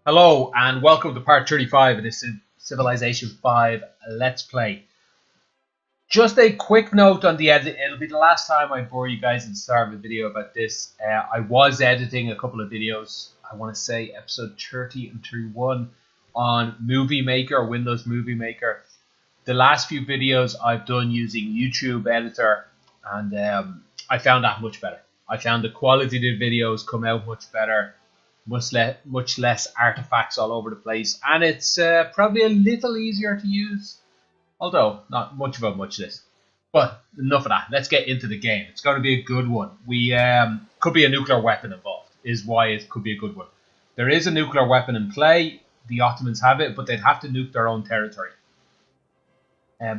Hello and welcome to part 35 of this Civilization 5 Let's Play. Just a quick note on the edit. It'll be the last time I bore you guys at the start of a video about this. I was editing a couple of videos. I want to say episode 30 and 31 on Movie Maker, Windows Movie Maker. The last few videos I've done using YouTube Editor, and I found that much better. I found the quality of the videos come out much better. Much less artifacts all over the place, and it's probably a little easier to use, although not much of a muchness. But enough of that. Let's get into the game. It's going to be a good one. We could be a nuclear weapon involved, is why it could be a good one. There is a nuclear weapon in play. The Ottomans have it, but they'd have to nuke their own territory.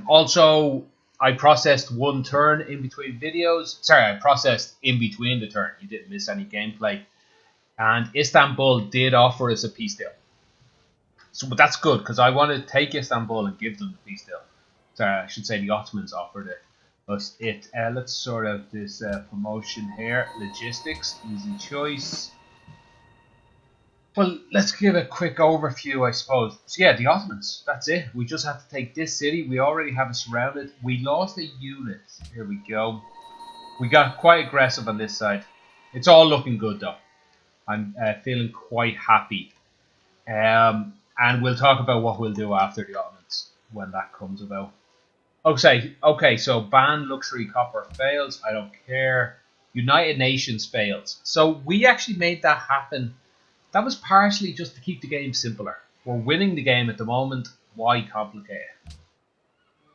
Also, I processed one turn in between videos. Sorry, I processed in between the turn. You didn't miss any gameplay. And Istanbul did offer us a peace deal. But that's good, because I want to take Istanbul and give them the peace deal. Sorry, I should say the Ottomans offered it. Let's sort out this promotion here. Logistics, easy choice. Well, let's give a quick overview, I suppose. So yeah, the Ottomans, that's it. We just have to take this city. We already have it surrounded. We lost a unit. Here we go. We got quite aggressive on this side. It's all looking good, though. I'm feeling quite happy. And we'll talk about what we'll do after the Ottomans when that comes about. Okay, so ban luxury copper fails. I don't care. United Nations fails. So we actually made that happen. That was partially just to keep the game simpler. We're winning the game at the moment. Why complicate it?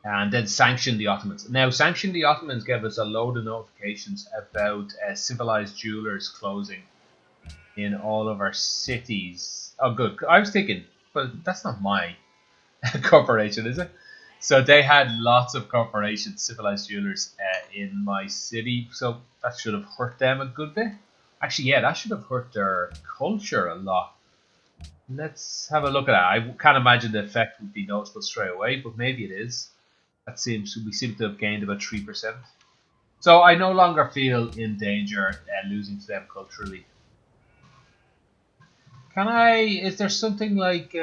And then sanction the Ottomans. Now, sanction the Ottomans gave us a load of notifications about civilized jewelers closing in all of our cities. Oh, good. I was thinking, but that's not my corporation, is it? So they had lots of corporations, civilized jewelers, in my city. So that should have hurt them a good bit. Actually, yeah, that should have hurt their culture a lot. Let's have a look at that. I can't imagine the effect would be noticeable straight away, but maybe it is. We seem to have gained about 3%. So I no longer feel in danger losing to them culturally. Is there something like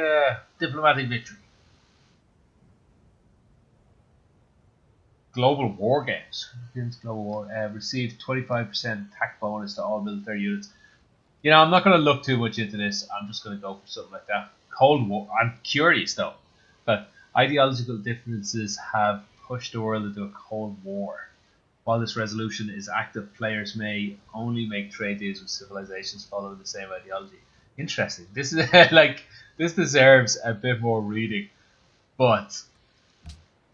diplomatic victory? Global war games. Global war received 25% attack bonus to all military units. You know, I'm not going to look too much into this. I'm just going to go for something like that. Cold War. I'm curious though. But ideological differences have pushed the world into a Cold War. While this resolution is active, players may only make trade deals with civilizations following the same ideology. Interesting. This is this deserves a bit more reading, but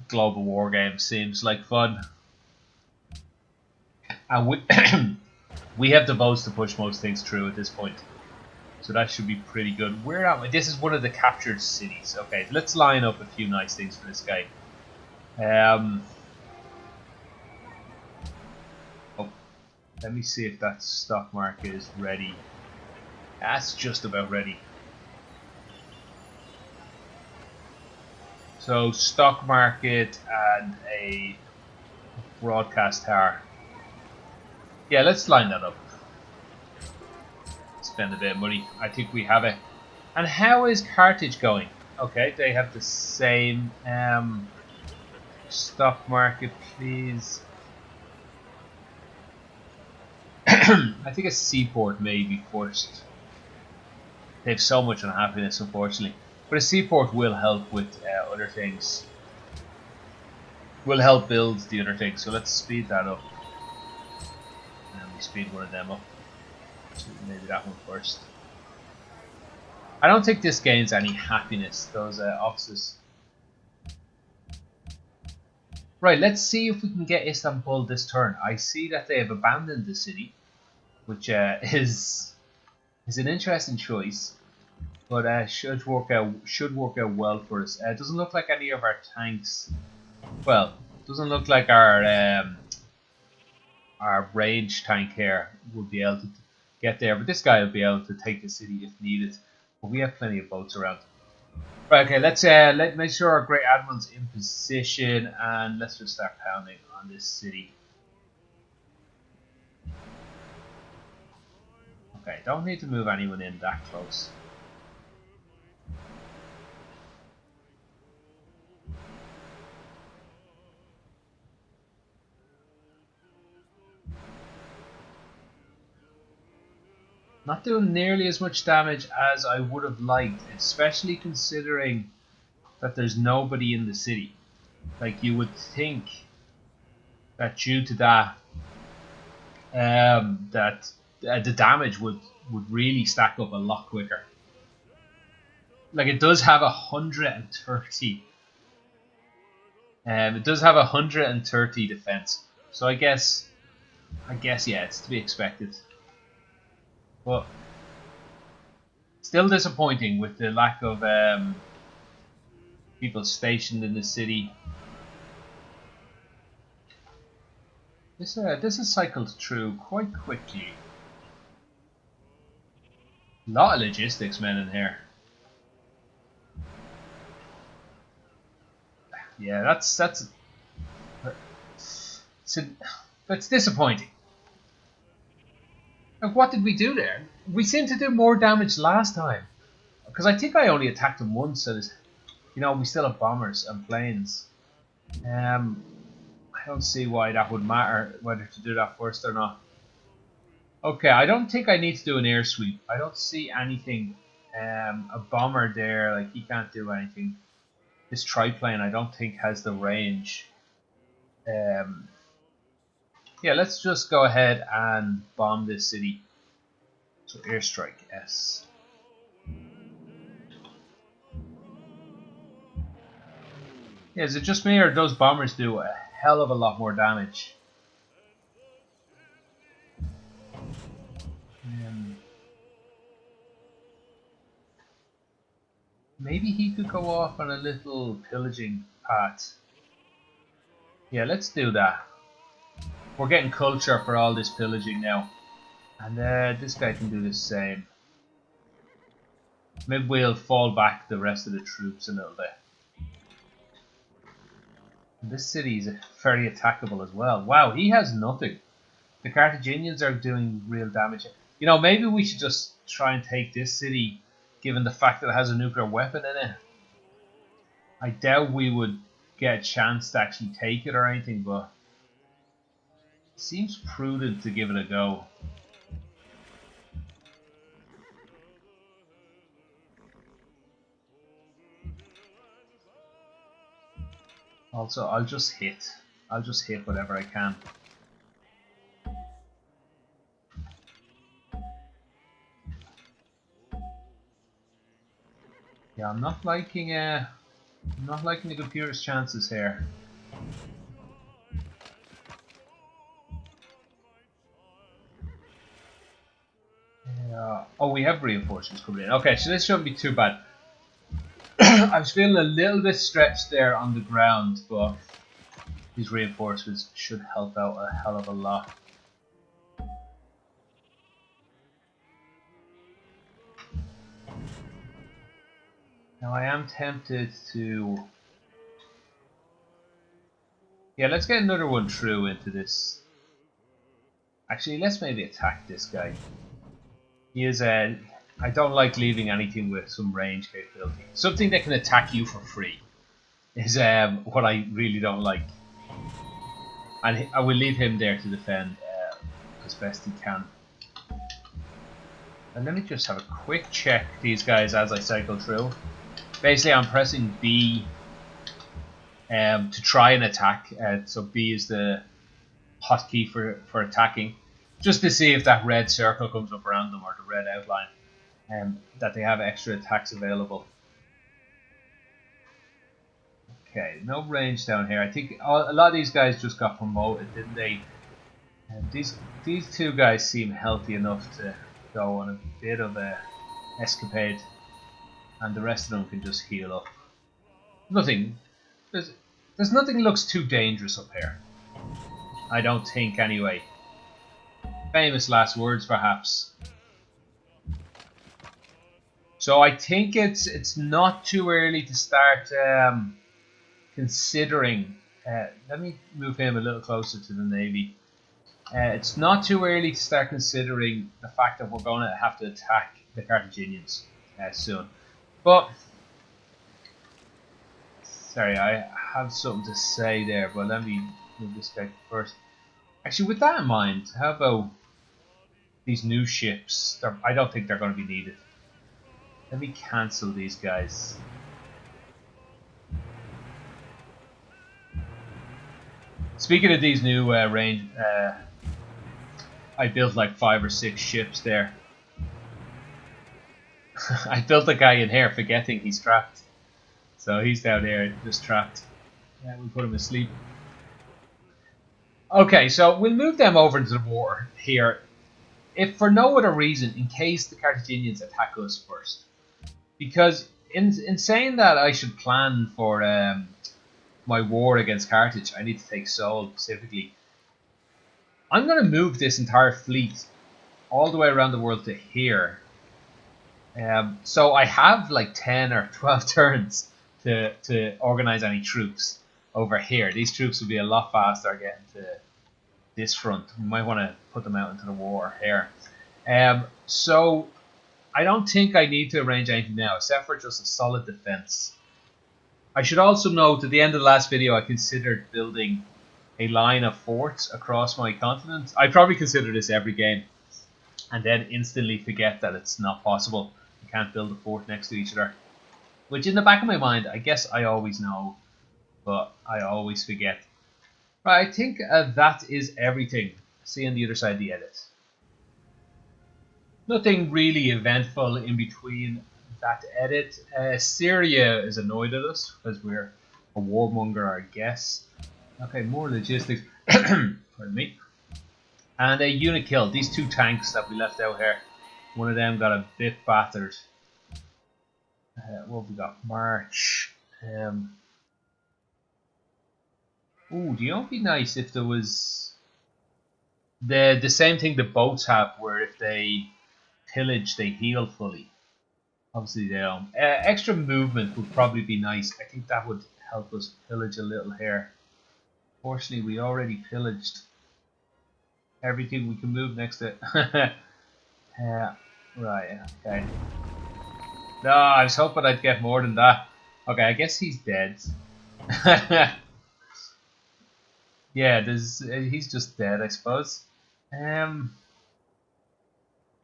global war game seems like fun, and we we have the votes to push most things through at this point, so that should be pretty good. Where am I? This is one of the captured cities. Okay, let's line up a few nice things for this guy. Let me see if that stock market is ready. That's just about ready. So stock market and a broadcast tower. Yeah, let's line that up. Spend a bit of money. I think we have it. And how is Carthage going? Okay, they have the same stock market, please. I think a seaport may be first. They have so much unhappiness, unfortunately. But a seaport will help with other things. Will help build the other things. So let's speed that up. And we speed one of them up. So maybe that one first. I don't think this gains any happiness, those offices. Right, let's see if we can get Istanbul this turn. I see that they have abandoned the city, which is an interesting choice, but should work out well for us. It doesn't look like any of our tanks. Well, doesn't look like our range tank here would be able to get there, but this guy will be able to take the city if needed. But we have plenty of boats around. Right, okay, let's make sure our great admiral's in position, and let's just start pounding on this city. Okay, don't need to move anyone in that close. Not doing nearly as much damage as I would have liked, especially considering that there's nobody in the city. Like, you would think that due to that, the damage would really stack up a lot quicker. Like, it does have 130. It does have 130 defense, so I guess yeah, it's to be expected. But still disappointing with the lack of people stationed in the city. This is cycled through quite quickly. A lot of logistics men in here. Yeah, that's disappointing. Like, what did we do there? We seemed to do more damage last time, because I think I only attacked them once. So we still have bombers and planes. I don't see why that would matter, whether to do that first or not. Okay, I don't think I need to do an air sweep. I don't see anything. A bomber there, like, he can't do anything. This triplane, I don't think, has the range. Yeah, let's just go ahead and bomb this city. So airstrike, yes. Yeah, is it just me, or those bombers do a hell of a lot more damage? Maybe he could go off on a little pillaging path. Yeah, let's do that. We're getting culture for all this pillaging now. And this guy can do the same. Maybe we'll fall back the rest of the troops a little bit. And this city is very attackable as well. Wow, he has nothing. The Carthaginians are doing real damage. You know, maybe we should just try and take this city, given the fact that it has a nuclear weapon in it. I doubt we would get a chance to actually take it or anything, but it seems prudent to give it a go. Also, I'll just hit whatever I can. Yeah, I'm not liking the computer's chances here. Oh, we have reinforcements coming in. Okay, so this shouldn't be too bad. I was feeling a little bit stretched there on the ground, but these reinforcements should help out a hell of a lot. Now I am tempted to... Yeah, let's get another one through into this. Actually, let's maybe attack this guy. He is a... I don't like leaving anything with some range capability. Something that can attack you for free is what I really don't like. And I will leave him there to defend as best he can. And let me just have a quick check these guys as I cycle through. Basically, I'm pressing B to try and attack. So B is the hotkey for attacking, just to see if that red circle comes up around them, or the red outline, that they have extra attacks available. Okay, no range down here. I think a lot of these guys just got promoted, didn't they? These two guys seem healthy enough to go on a bit of a escapade, and the rest of them can just heal up. Nothing. There's nothing that looks too dangerous up here. I don't think, anyway. Famous last words, perhaps. So I think it's not too early to start considering. Let me move him a little closer to the Navy. It's not too early to start considering the fact that we're going to have to attack the Carthaginians soon. But sorry, I have something to say there, but let me move this guy first. Actually, with that in mind, how about These new ships, I don't think they're going to be needed. Let me cancel these guys. Speaking of these new range, I built like 5 or 6 ships there. I built a guy in here forgetting he's trapped. So he's down there just trapped. Yeah, we put him asleep. Okay, so we'll move them over into the war here. If for no other reason, in case the Carthaginians attack us first. Because in saying that I should plan for my war against Carthage, I need to take Seoul specifically. I'm going to move this entire fleet all the way around the world to here. So I have like 10 or 12 turns to organize any troops over here. These troops will be a lot faster getting to this front. We might want to put them out into the war here. So I don't think I need to arrange anything now, except for just a solid defense. I should also note at the end of the last video, I considered building a line of forts across my continent. I probably consider this every game, and then instantly forget that it's not possible. You can't build a fort next to each other. Which in the back of my mind, I guess I always know, but I always forget. Right, I think that is everything. See you on the other side of the edit. Nothing really eventful in between that edit. Syria is annoyed at us because we're a warmonger, I guess. Okay, more logistics. Pardon me. And a unit killed. These 2 tanks that we left out here. One of them got a bit battered. What have we got? March. Ooh, do you know it'd be nice if there was the same thing the boats have, where if they pillage, they heal fully. Obviously they don't. Extra movement would probably be nice. I think that would help us pillage a little here. Fortunately, we already pillaged everything we can move next to it. Right, okay. No, I was hoping I'd get more than that. Okay, I guess he's dead. Yeah, he's just dead, I suppose.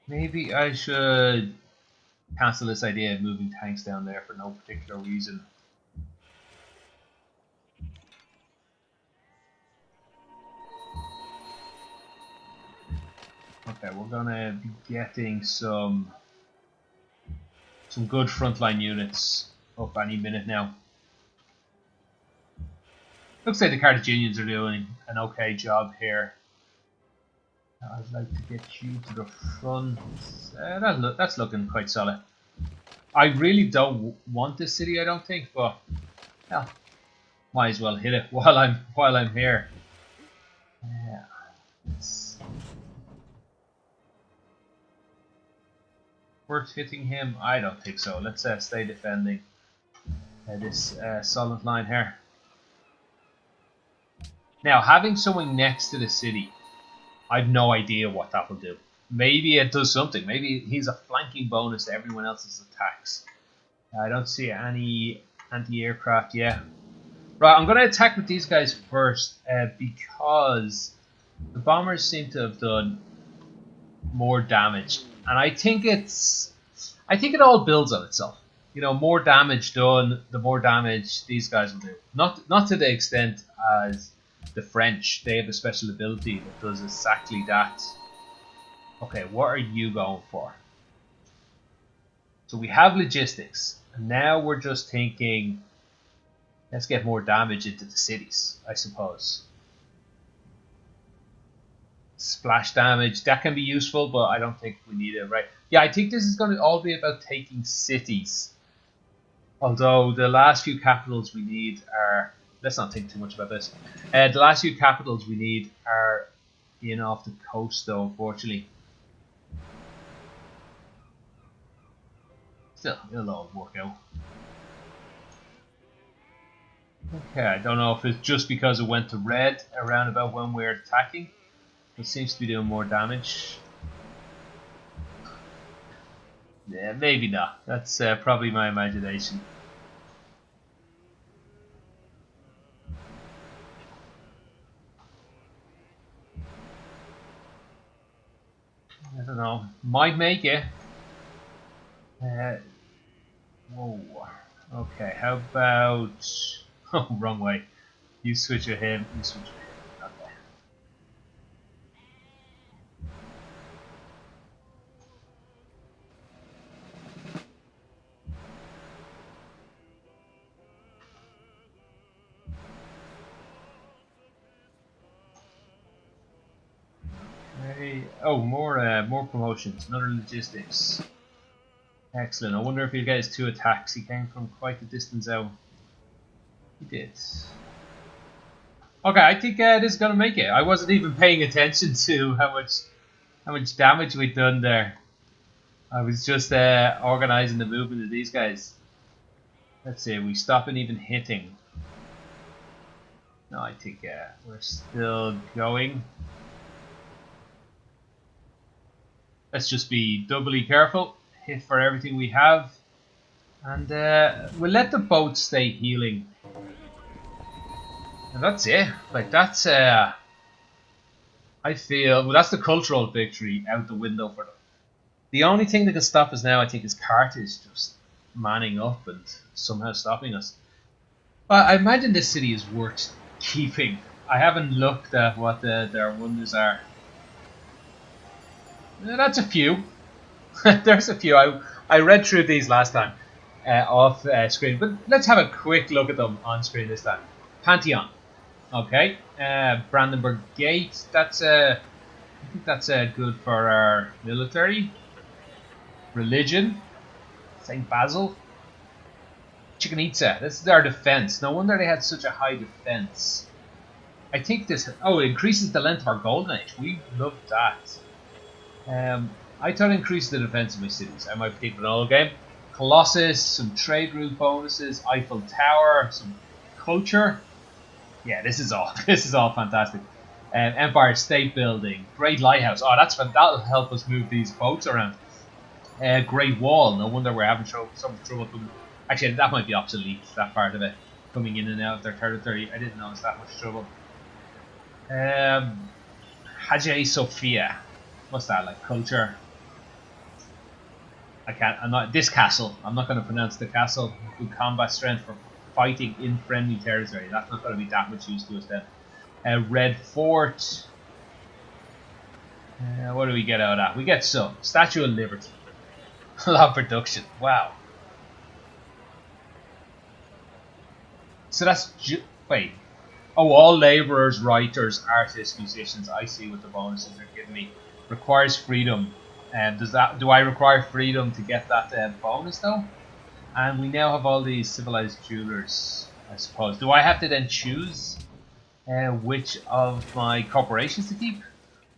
Maybe I should cancel this idea of moving tanks down there for no particular reason. Okay, we're gonna be getting some good frontline units up any minute now. Looks like the Carthaginians are doing an okay job here. I'd like to get you to the front. That's looking quite solid. I really don't want this city, I don't think, but yeah, might as well hit it while I'm here. Yeah, it's worth hitting him. I don't think so. Let's stay defending this solid line here. Now, having someone next to the city, I've no idea what that will do. Maybe it does something. Maybe he's a flanking bonus to everyone else's attacks. I don't see any anti-aircraft yet. Right, I'm going to attack with these guys first because the bombers seem to have done more damage, and I think it all builds on itself. You know, more damage done, the more damage these guys will do. Not to the extent as the French. They have a special ability that does exactly that. Okay, what are you going for? So we have logistics, and now we're just thinking, let's get more damage into the cities, I suppose. Splash damage, that can be useful, but I don't think we need it, right? Yeah, I think this is going to all be about taking cities. Although the last few capitals we need are... Let's not think too much about this. The last few capitals we need are in off the coast, though, unfortunately. Still, it'll all work out. Okay, I don't know if it's just because it went to red around about when we're attacking. It seems to be doing more damage. Yeah, maybe not. That's probably my imagination. don't know. Might make it. Whoa. Okay, how about... Oh, wrong way. You switch with him, you switch with him. Okay. Oh, more promotions. Another logistics. Excellent. I wonder if he'll get his 2 attacks. He came from quite a distance out. He did. Okay, I think this is gonna make it. I wasn't even paying attention to how much damage we'd done there. I was just organizing the movement of these guys. Let's see, we stopping even hitting. No, I think we're still going. Let's just be doubly careful. Hit for everything we have. And we'll let the boat stay healing. And that's it. Like, that's... I feel... Well, that's the cultural victory out the window for them. The only thing that can stop us now, I think, is Carthage just manning up and somehow stopping us. But I imagine this city is worth keeping. I haven't looked at what their wonders are. That's a few. There's a few. I read through these last time off screen, but let's have a quick look at them on screen this time. Pantheon. Okay. Brandenburg Gate. That's I think that's good for our military. Religion. St. Basil. Chichen Itza. This is our defense. No wonder they had such a high defense. I think this... Oh, it increases the length of our golden age. We love that. I thought it increased the defense of my cities. I might be taking an old game. Colossus, some trade route bonuses, Eiffel Tower, some culture. Yeah, this is all fantastic. Empire State Building, Great Lighthouse. Oh, that'll help us move these boats around. Great Wall. No wonder we're having some trouble coming. Actually, that might be obsolete. That part of it, coming in and out of their territory. I didn't know it was that much trouble. Hagia Sophia. What's that, like culture? I'm not this castle. I'm not going to pronounce the castle. Good combat strength for fighting in friendly territory. That's not going to be that much use to us then. Red Fort. What do we get out of that? We get some Statue of Liberty. A lot of production. Wow. So that's wait. Oh, all laborers, writers, artists, musicians. I see what the bonuses are giving me. Requires freedom. Do I require freedom to get that bonus though? And we now have all these civilized jewelers, I suppose. Do I have to then choose which of my corporations to keep?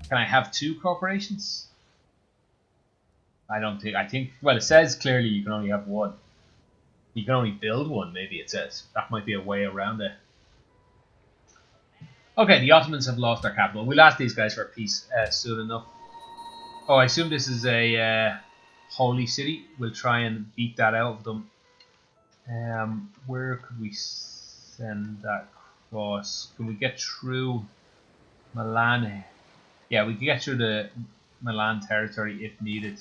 Can I have 2 corporations? I think, well, it says clearly you can only have 1. You can only build 1, maybe it says. That might be a way around it. Okay, the Ottomans have lost their capital. We'll ask these guys for peace soon enough. Oh, I assume this is a holy city. We'll try and beat that out of them. Where could we send that across? Can we get through Milan? Yeah, we can get through the Milan territory if needed.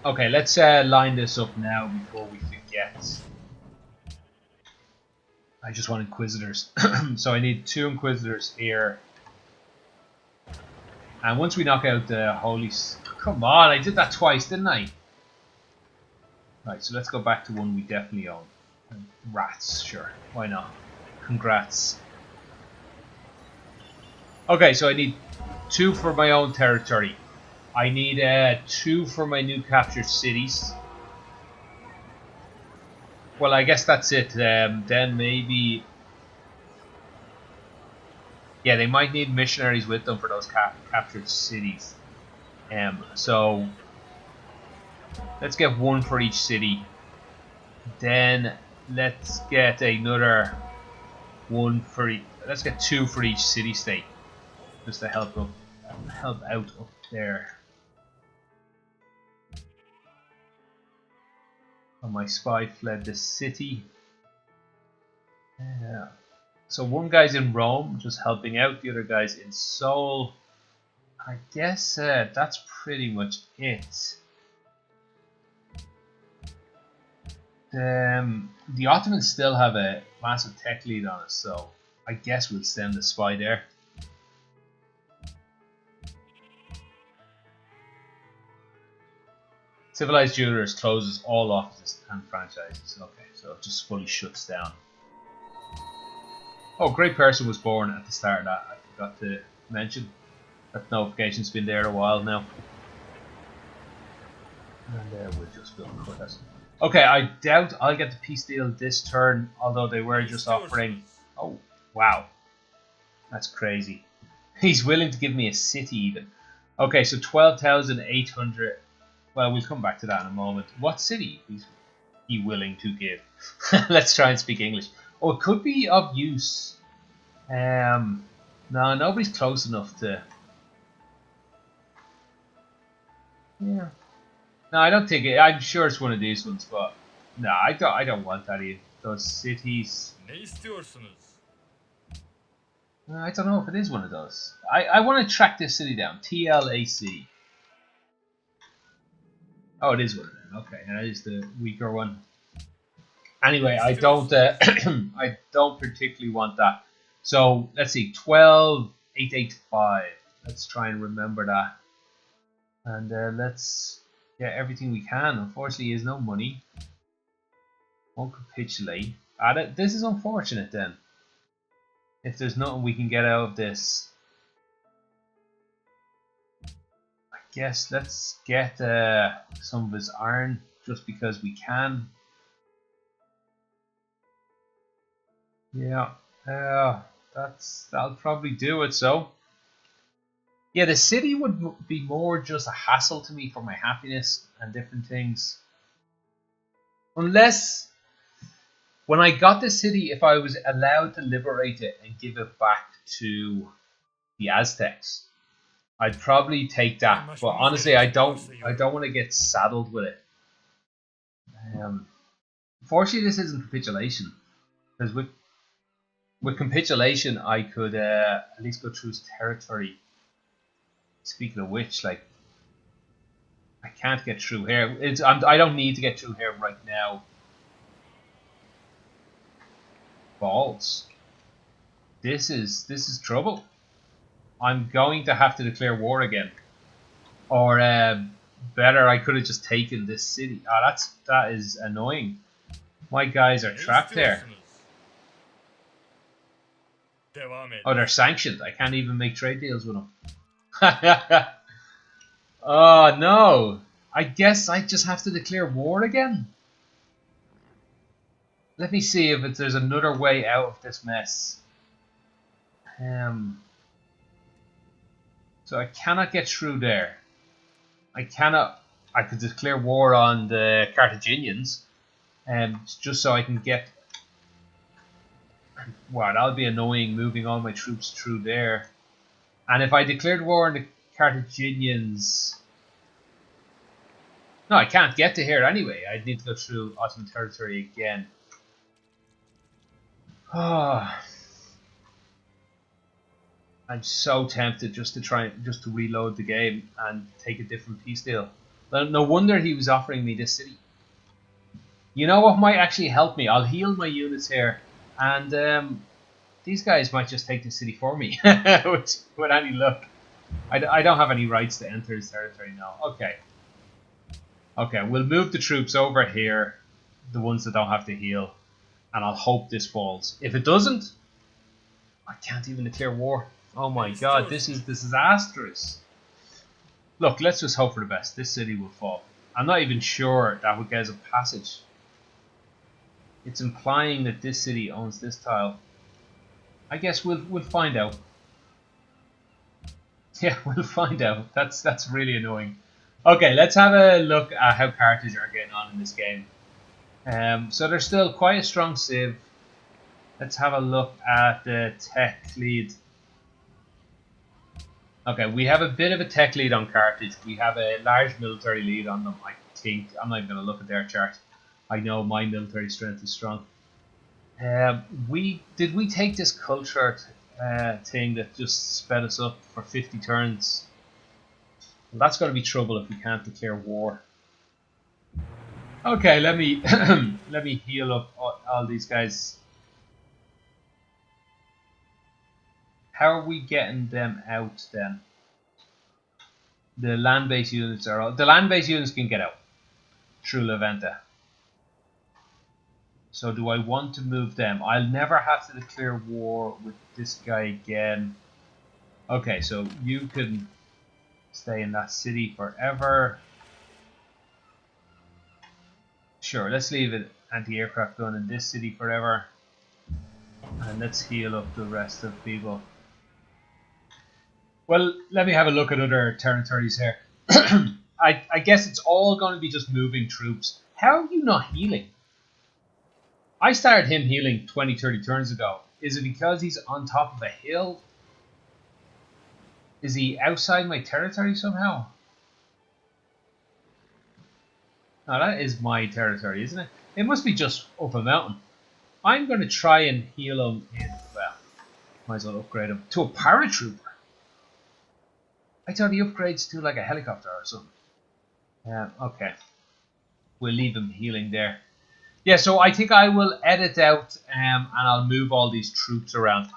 Okay, let's line this up now before we forget. I just want Inquisitors. So I need 2 Inquisitors here. And once we knock out the Holy... Come on, I did that twice, didn't I? Right, so let's go back to one we definitely own. Rats, sure. Why not? Congrats. Okay, so I need 2 for my own territory. I need 2 for my new captured cities. Well, I guess that's it. Then maybe... Yeah, they might need missionaries with them for those captured cities. So let's get 1 for each city. Then let's get another 1 for each. Let's get 2 for each city state, just to help out up there. Oh, my spy fled the city. So one guy's in Rome, just helping out. The other guy's in Seoul. I guess that's pretty much it. The Ottomans still have a massive tech lead on us, so I guess we'll send a spy there. Civilized Jewelers closes all offices and franchises. Okay, so it just fully shuts down. Oh, great person was born at the start of that. I forgot to mention. That notification's been there a while now. And we'll just build a courthouse. Okay, I doubt I'll get the peace deal this turn, although they were just offering... Oh, wow. That's crazy. He's willing to give me a city even. Okay, so 12,800... Well, we'll come back to that in a moment. What city is he willing to give? Let's try and speak English. Oh, it could be of use. No, nobody's close enough to... Yeah. No, I don't think it. I'm sure it's one of these ones, but no, I don't want that either. Those cities. I don't know if it is one of those. I want to track this city down. TLAC. Oh, it is one of them. Okay, that is the weaker one. Anyway, I don't I don't particularly want that. So let's see, 12,885. Let's try and remember that. And let's get everything we can. Unfortunately, there's no money. Won't capitulate. This is unfortunate then. If there's nothing we can get out of this. I guess let's get some of his iron just because we can. Yeah, that'll probably do it. So, yeah, the city would be more just a hassle to me for my happiness and different things. Unless, when I got the city, if I was allowed to liberate it and give it back to the Aztecs, I'd probably take that. But honestly, I don't want to get saddled with it. Unfortunately, this isn't capitulation, because with capitulation, I could at least go through his territory. Speaking of which, like, I can't get through here. I don't need to get through here right now. Balls. This is trouble. I'm going to have to declare war again, or better, I could have just taken this city. That is annoying. My guys are trapped there. Oh, they're sanctioned. I can't even make trade deals with them. Oh no! I guess I just have to declare war again. Let me see if there's another way out of this mess. So I cannot get through there. I could declare war on the Carthaginians, just so I can get. Wow, that would be annoying, moving all my troops through there. And if I declared war on the Carthaginians... No, I can't get to here anyway. I'd need to go through Ottoman territory again. Oh. I'm so tempted just to reload the game and take a different peace deal. No wonder he was offering me this city. You know what might actually help me? I'll heal my units here, and these guys might just take the city for me, with any luck. I don't have any rights to enter his territory now. Okay, we'll move the troops over here, the ones that don't have to heal, and I'll hope this falls. If it doesn't, I can't even declare war. Oh my god, this is disastrous. Look, let's just hope for the best. This city will fall. I'm not even sure that would get us a passage. It's implying that this city owns this tile. I guess we'll find out. Yeah, we'll find out. That's really annoying. Okay, let's have a look at how Carthage are getting on in this game. So they're still quite a strong civ. Let's have a look at the tech lead. Okay, we have a bit of a tech lead on Carthage. We have a large military lead on them, I think. I'm not even going to look at their chart. I know my military strength is strong. Did we take this culture thing that just sped us up for 50 turns? Well, that's going to be trouble if we can't declare war. Okay, let me let me heal up all these guys. How are we getting them out then? The land-based units are out. The land-based units can get out through Levanta. So do I want to move them? I'll never have to declare war with this guy again. Okay, so you can stay in that city forever. Sure, let's leave it anti-aircraft gun in this city forever. And let's heal up the rest of people. Well, let me have a look at other territories here. I guess it's all going to be just moving troops. How are you not healing? I started him healing 20-30 turns ago. Is it because he's on top of a hill? Is he outside my territory somehow? No, that is my territory, isn't it? It must be just up a mountain. I'm going to try and heal him in, well, might as well upgrade him to a paratrooper. I thought he upgrades to like a helicopter or something. Okay. We'll leave him healing there. Yeah, so I think I will edit out and I'll move all these troops around.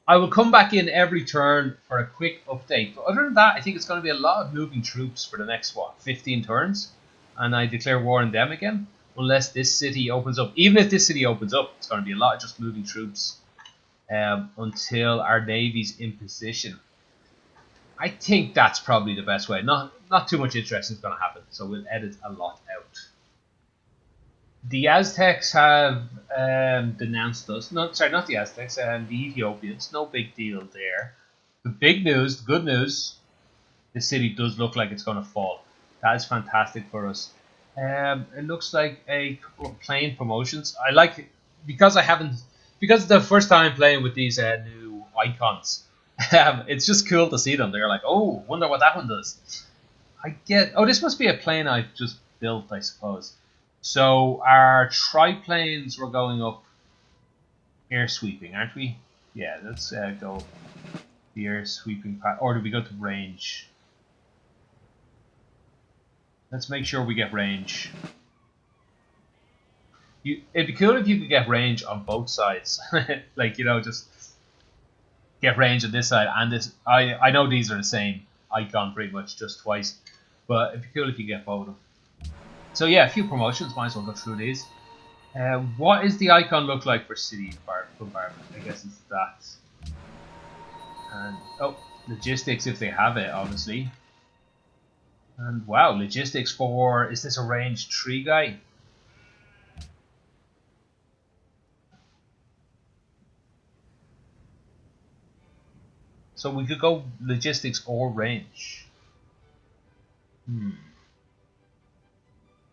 I will come back in every turn for a quick update. But other than that, I think it's going to be a lot of moving troops for the next, 15 turns. And I declare war on them again. Unless this city opens up. Even if this city opens up, it's going to be a lot of just moving troops until our navy's in position. I think that's probably the best way. Not too much interesting is going to happen. So we'll edit a lot out. The Aztecs have denounced us. Not the Aztecs, the Ethiopians. No big deal there. The big news, the good news, the city does look like it's going to fall. That is fantastic for us. It looks like a couple of plane promotions. I like it because it's the first time playing with these new icons. It's just cool to see them. They're like, oh, wonder what that one does. This must be a plane I've just built, I suppose. So our triplanes were going up air sweeping, aren't we? Yeah, let's go the air sweeping path. Or do we go to range? Let's make sure we get range. It'd be cool if you could get range on both sides. Like, just get range on this side and this. I know these are the same icon pretty much, just twice. But it'd be cool if you get both of them. So yeah, a few promotions, might as well go through these. What is the icon look like for city bombardment? I guess it's that. And logistics if they have it, obviously. And wow, logistics for, is this a range 3 guy? So we could go logistics or range.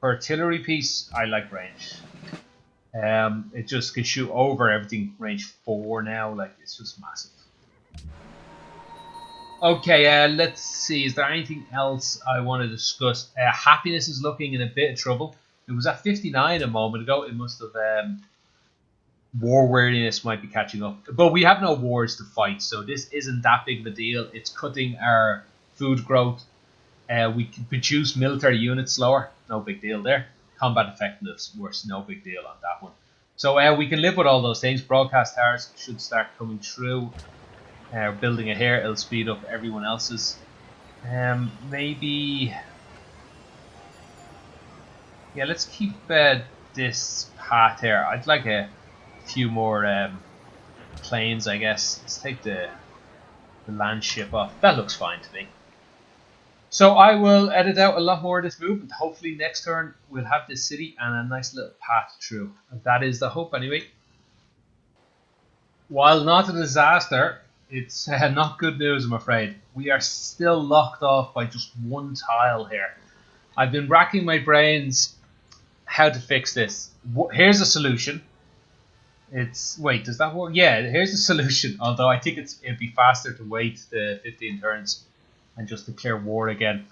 For artillery piece, I like range. It just can shoot over everything. Range 4 now, like it's just massive. Okay, let's see. Is there anything else I want to discuss? Happiness is looking in a bit of trouble. It was at 59 a moment ago. It must have war weariness might be catching up. But we have no wars to fight, so this isn't that big of a deal. It's cutting our food growth. We can produce military units slower. No big deal there. Combat effectiveness worse. No big deal on that one. So we can live with all those things. Broadcast towers should start coming through. Building it here, it'll speed up everyone else's. Maybe... Yeah, let's keep this path here. I'd like a few more planes, I guess. Let's take the land ship off. That looks fine to me. So I will edit out a lot more of this movement. Hopefully next turn we'll have this city and a nice little path through. That is the hope anyway. While not a disaster, it's not good news, I'm afraid. We are still locked off by just one tile here. I've been racking my brains how to fix this. Here's a solution. Wait, does that work? Yeah, here's a solution. Although I think it'd be faster to wait the 15 turns and just declare war again.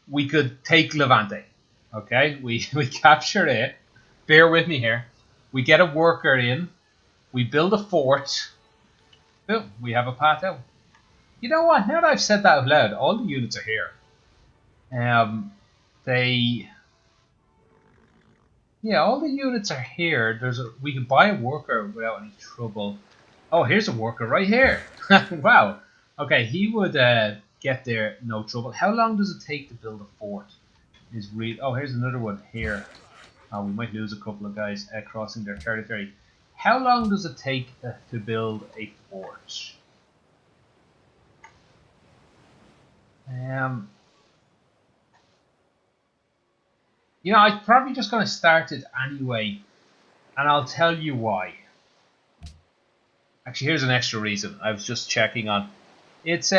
We could take Levante. Okay, we capture it. Bear with me here. We get a worker in. We build a fort. Boom, we have a path out. You know what? Now that I've said that out loud, all the units are here. Yeah, all the units are here. We can buy a worker without any trouble. Oh, here's a worker right here. Wow. Okay, he would get there no trouble. How long does it take to build a fort? Oh, here's another one here. We might lose a couple of guys crossing their territory. How long does it take to build a fort? You know, I'm probably just going to start it anyway, and I'll tell you why. Actually, here's an extra reason. I was just checking on. It's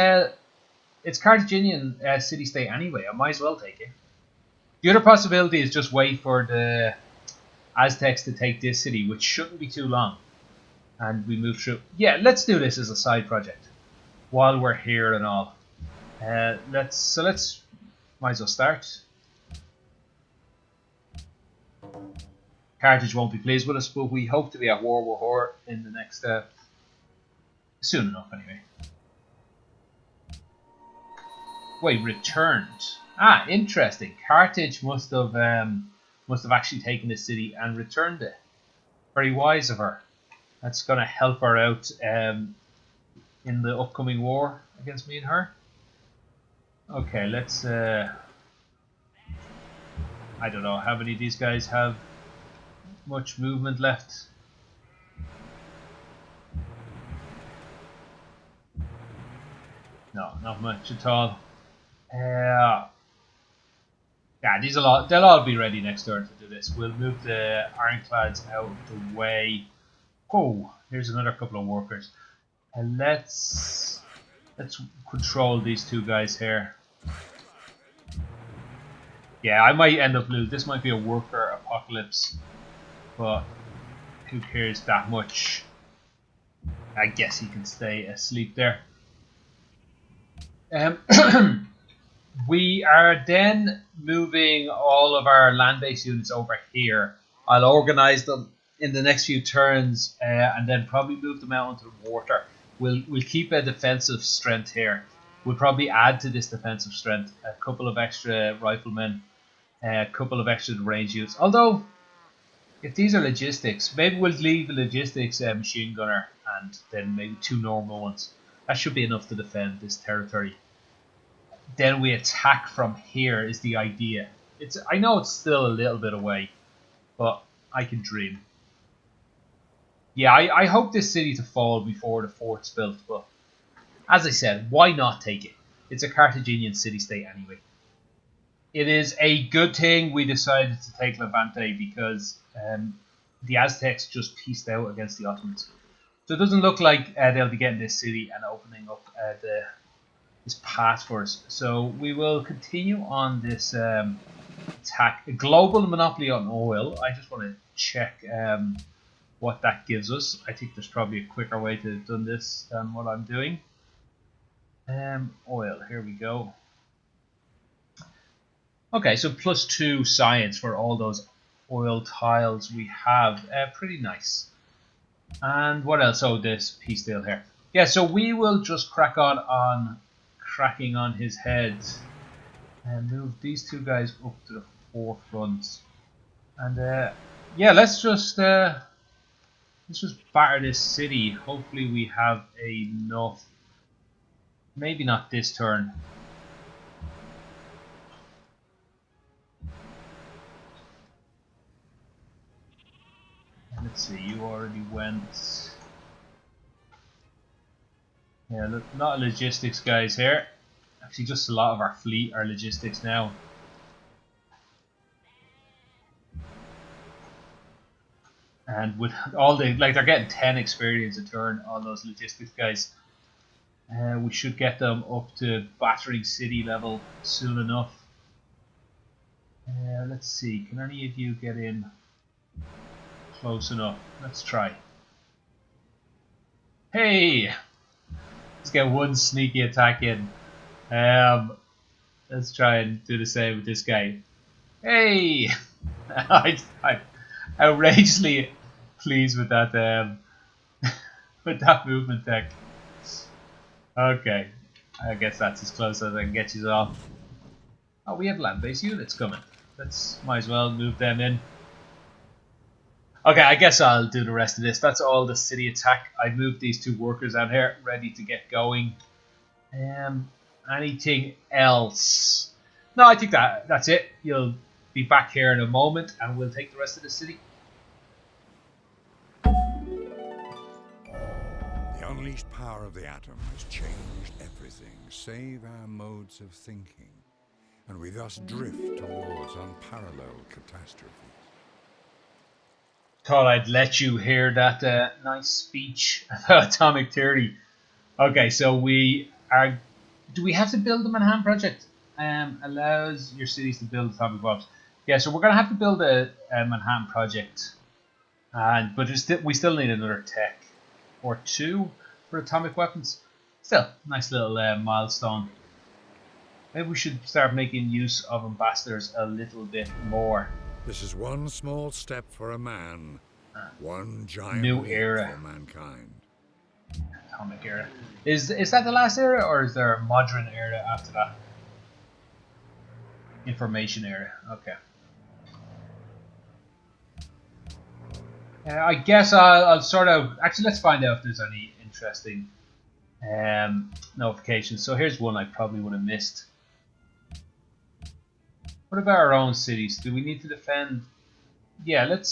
Carthaginian city-state anyway. I might as well take it. The other possibility is just wait for the Aztecs to take this city, which shouldn't be too long, and we move through. Yeah, let's do this as a side project while we're here and all. Let's might as well start. Carthage won't be pleased with us, but we hope to be at war with her in the next soon enough, anyway. Wait, returned. Ah, interesting. Carthage must have actually taken the city and returned it. Very wise of her. That's going to help her out in the upcoming war against me and her. Okay, let's. I don't know how many of these guys have much movement left. No, not much at all. Yeah, they'll all be ready next turn to do this. We'll move the ironclads out of the way. Oh, here's another couple of workers. And let's control these two guys here. Yeah, I might end up losing. This might be a worker apocalypse, but who cares that much? I guess he can stay asleep there. We are then moving all of our land-based units over here. I'll organize them in the next few turns, and then probably move them out into the water. We'll keep a defensive strength here. We'll probably add to this defensive strength a couple of extra riflemen, a couple of extra range units. Although, if these are logistics, maybe we'll leave the logistics machine gunner and then maybe 2 normal ones. That should be enough to defend this territory. Then we attack from here is the idea. I know it's still a little bit away, but I can dream. Yeah, I hope this city to fall before the fort's built, but as I said, why not take it? It's a Carthaginian city-state anyway. It is a good thing we decided to take Levante because the Aztecs just pieced out against the Ottomans. So it doesn't look like they'll be getting this city and opening up this path for us. So we will continue on this attack. A global monopoly on oil. I just want to check what that gives us. I think there's probably a quicker way to have done this than what I'm doing. Oil, here we go. Okay, so +2 science for all those oil tiles we have. Pretty nice. And what else? Oh, this peace deal here. Yeah, so we will just crack on cracking on his head and move these two guys up to the forefront. And yeah, let's just batter this city. Hopefully we have enough. Maybe not this turn. Let's see, you already went. Yeah, look, a lot of logistics guys here. Actually, just a lot of our fleet are logistics now. And with all the, like, they're getting 10 experience a turn, all those logistics guys. We should get them up to battering city level soon enough. Let's see, can any of you get in close enough? Let's try. Hey! Let's get one sneaky attack in. Let's try and do the same with this guy. Hey! I'm outrageously pleased with that with that movement tech. Okay, I guess that's as close as I can get you all. Oh, we have land-based units coming. Might as well move them in. Okay, I guess I'll do the rest of this. That's all the city attack. I moved these 2 workers out here, ready to get going. Anything else? No, I think that's it. You'll be back here in a moment, and we'll take the rest of the city. The unleashed power of the atom has changed everything, save our modes of thinking, and we thus drift towards unparalleled catastrophe. Thought I'd let you hear that nice speech about atomic theory. Okay, so we are. Do we have to build the Manhattan Project? Allows your cities to build atomic bombs. Yeah, so we're gonna have to build a Manhattan Project, but we still need another tech or 2 for atomic weapons. Still, nice little milestone. Maybe we should start making use of ambassadors a little bit more. This is one small step for a man, one giant new leap era for mankind. Atomic era. Is that the last era, or is there a modern era after that? Information era. Okay. I guess I'll sort of. Actually, let's find out if there's any interesting notifications. So here's one I probably would have missed. What about our own cities? Do we need to defend? Yeah, let's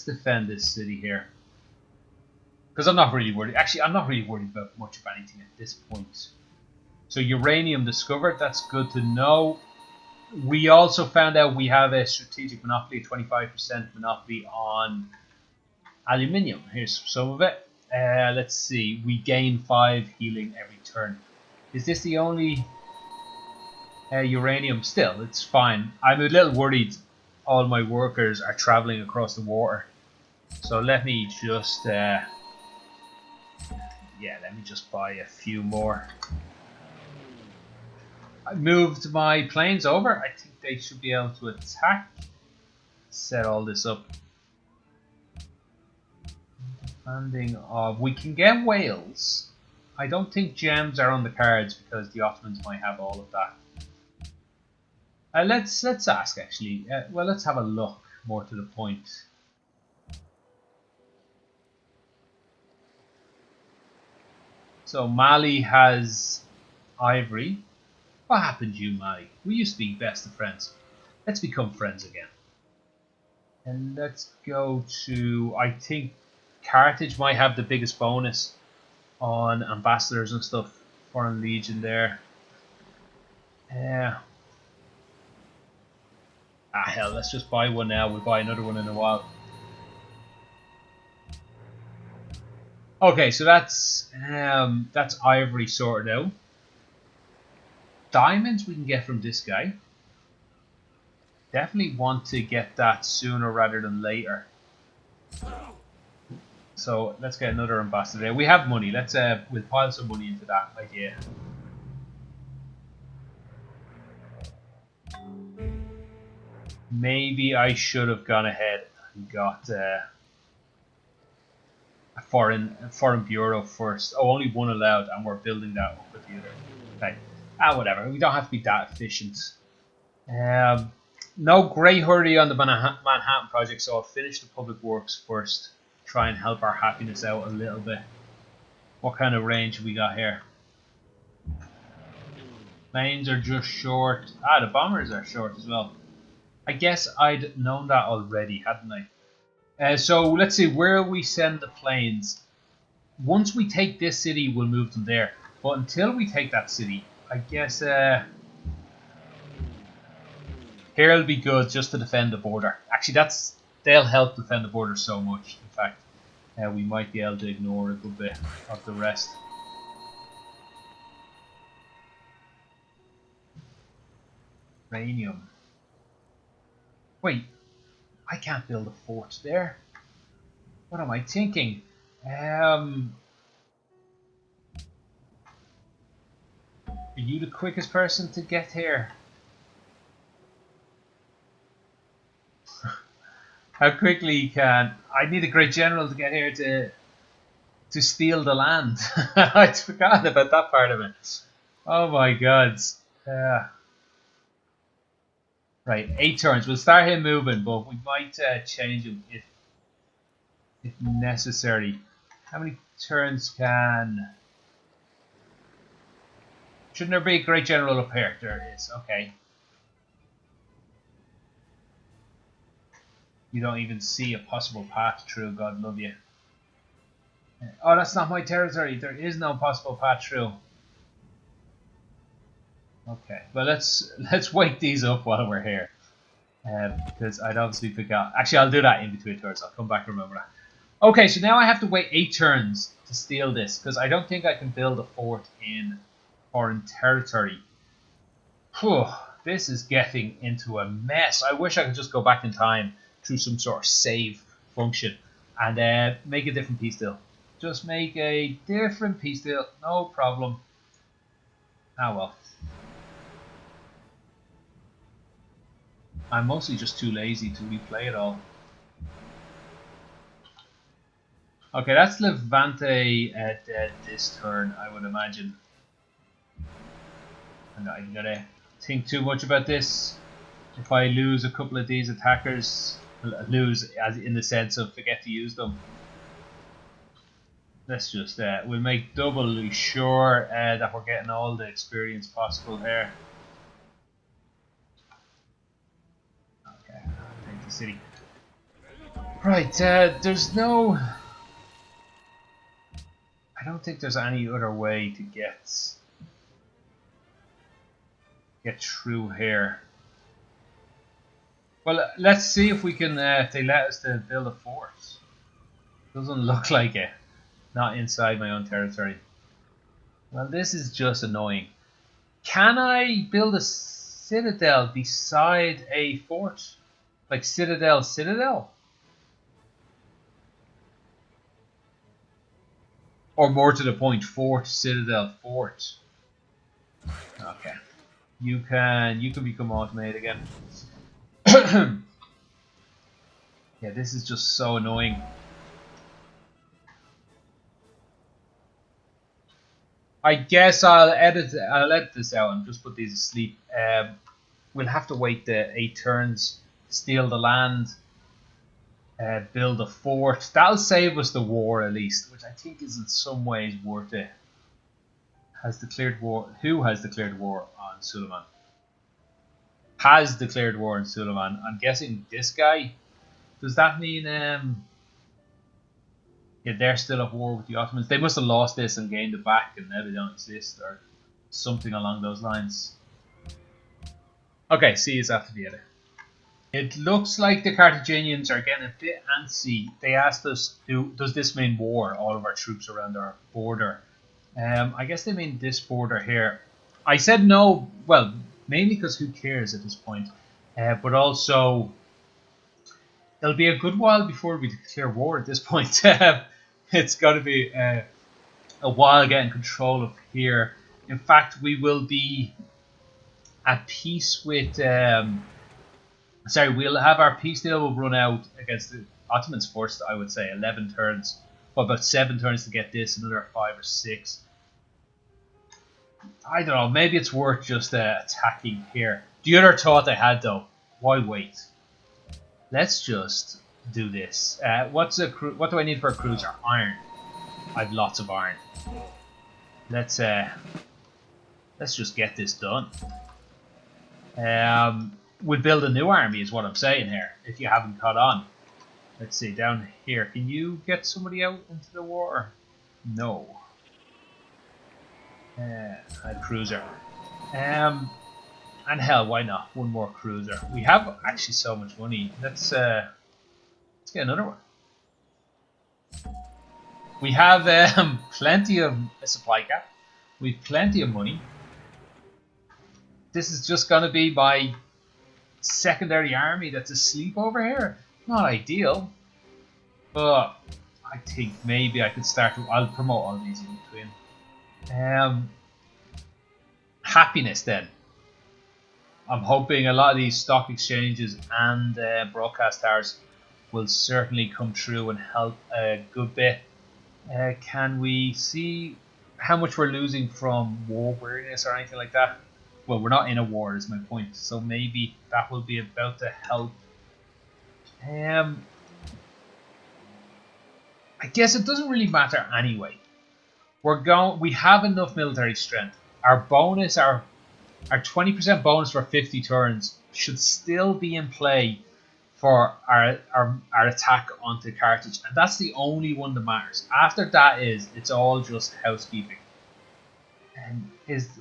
defend this city here. Because I'm not really worried. Actually, I'm not really worried about much of anything at this point. So uranium discovered. That's good to know. We also found out we have a strategic monopoly, 25% monopoly on aluminium. Here's some of it. Let's see. We gain 5 healing every turn. Is this the only uranium? Still, it's fine. I'm a little worried all my workers are traveling across the water. So let me just let me just buy a few more. I moved my planes over. I think they should be able to attack. Set all this up. Depending of, we can get whales. I don't think gems are on the cards because the Ottomans might have all of that. Let's ask actually. Well, let's have a look more to the point. So Mali has ivory. What happened to you, Mali? We used to be best of friends. Let's become friends again. And let's go to, I think Carthage might have the biggest bonus on ambassadors and stuff. Foreign Legion there. Hell, let's just buy one now. We'll buy another one in a while. Okay, so that's ivory sorted out. Diamonds we can get from this guy. Definitely want to get that sooner rather than later. So let's get another ambassador there. We have money. We'll pile some money into that idea. Maybe I should have gone ahead and got a foreign bureau first. Oh, only one allowed, and we're building that up with the other. Okay. Whatever. We don't have to be that efficient. No great hurry on the Manhattan Project, so I'll finish the public works first. Try and help our happiness out a little bit. What kind of range we got here? Planes are just short. The bombers are short as well. I guess I'd known that already, hadn't I? So let's see, where we send the planes. Once we take this city, we'll move them there. But until we take that city, I guess here it'll be good just to defend the border. Actually, they'll help defend the border so much. In fact, we might be able to ignore a good bit of the rest. Uranium. Wait, I can't build a fort there. What am I thinking? Are you the quickest person to get here? How quickly can... I need a great general to get here to to steal the land. I'd forgotten about that part of it. Oh my god. Right, 8 turns. We'll start him moving, but we might change him if necessary. How many turns can... Shouldn't there be a great general up here? There is, okay. You don't even see a possible path through, God love you. Oh, that's not my territory. There is no possible path through. Okay, well let's wake these up while we're here. Because I'd obviously forgot. Actually, I'll do that in between turns. I'll come back and remember that. Okay, so now I have to wait 8 turns to steal this, because I don't think I can build a fort in foreign territory. Whew, this is getting into a mess. I wish I could just go back in time through some sort of save function and make a different peace deal. Just make a different peace deal, no problem. Ah well. I'm mostly just too lazy to replay it all. Okay, that's Levante at this turn, I would imagine. I'm not even gonna think too much about this. If I lose a couple of these attackers, lose as in the sense of forget to use them. Let's just we'll make doubly sure that we're getting all the experience possible here. Okay, I'll take the city. Right, there's no... I don't think there's any other way to get through here. Well, let's see if we can, if they let us to build a fort. Doesn't look like it. Not inside my own territory. Well, this is just annoying. Can I build a citadel beside a fort? Like citadel? Or more to the point, fort, citadel, fort. Okay. You can become automated again. Yeah, this is just so annoying. I guess I'll edit this out and just put these asleep. We'll have to wait the 8 turns, steal the land, build a fort. That'll save us the war at least, which I think is in some ways worth it. Has declared war. Who has declared war on Suleiman? Has declared war on Suleiman. I'm guessing this guy. Does that mean yeah, they're still at war with the Ottomans? They must have lost this and gained it back and now they don't exist or something along those lines. Okay, see you after the edit. It looks like the Carthaginians are getting a bit antsy. They asked us, does this mean war? All of our troops around our border. I guess they mean this border here. I said no, well, mainly because who cares at this point. But also, it'll be a good while before we declare war at this point. It's got to be a while getting control of here. In fact, we will be at peace with... we'll have our peace deal will run out against the Ottomans first, I would say, 11 turns. Well, about 7 turns to get this, another 5 or 6. I don't know, maybe it's worth just attacking here. The other thought I had though, why wait? Let's just do this. What do I need for a cruiser? Iron. I've lots of iron. Let's just get this done. We'll build a new army is what I'm saying here, if you haven't caught on. Let's see, down here. Can you get somebody out into the water? No. A cruiser. And hell, why not? One more cruiser. We have actually so much money. Let's get another one. We have plenty of a supply cap. We've plenty of money. This is just going to be my secondary army that's asleep over here. Not ideal, but I think maybe I could start to... I'll promote all these in between. Happiness then. I'm hoping a lot of these stock exchanges and broadcast towers will certainly come through and help a good bit. Can we see how much we're losing from war weariness or anything like that? Well, we're not in a war, is my point. So maybe that will be about to help. I guess it doesn't really matter anyway. We have enough military strength. Our bonus, our 20% bonus for 50 turns should still be in play for our attack onto Carthage, and that's the only one that matters. After that it's all just housekeeping. And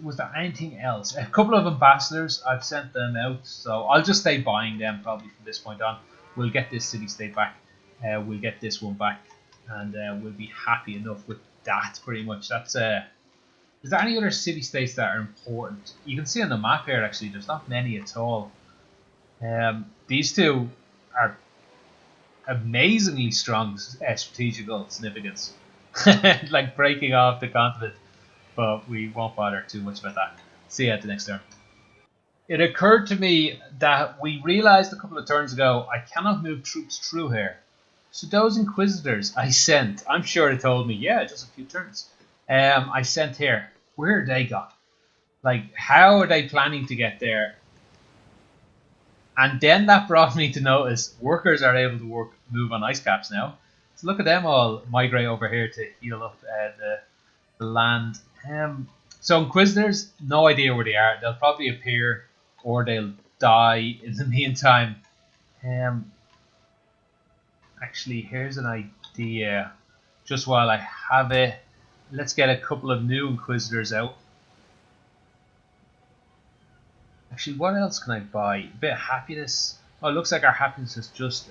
was there anything else? A couple of ambassadors, I've sent them out, so I'll just stay buying them probably from this point on. We'll get this city-state back, we'll get this one back, and we'll be happy enough with that pretty much. That's Is there any other city-states that are important? You can see on the map here actually there's not many at all. These two are amazingly strong strategical significance. Like breaking off the continent. But we won't bother too much about that. See you at the next turn. It occurred to me that we realized a couple of turns ago I cannot move troops through here. So those inquisitors I sent, I'm sure it told me, yeah, just a few turns. I sent here. Where are they gone? Like, how are they planning to get there? And then that brought me to notice workers are able to move on ice caps now. So look at them all migrate over here to heal up the land. So inquisitors, no idea where they are. They'll probably appear or they'll die in the meantime. Actually, here's an idea. Just while I have it, let's get a couple of new inquisitors out. Actually, what else can I buy? A bit of happiness. Oh, it looks like our happiness has just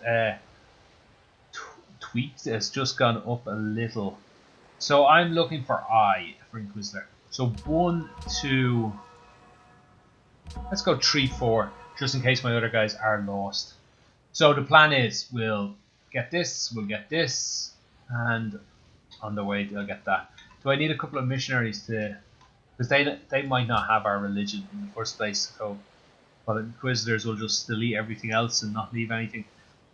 tweaked. It's just gone up a little. So I'm looking for I for inquisitor. So 1, 2. Let's go 3, 4, just in case my other guys are lost. So the plan is we'll get this, and on the way they'll get that. Do I need a couple of missionaries to? Because they might not have our religion in the first place. So, but inquisitors will just delete everything else and not leave anything.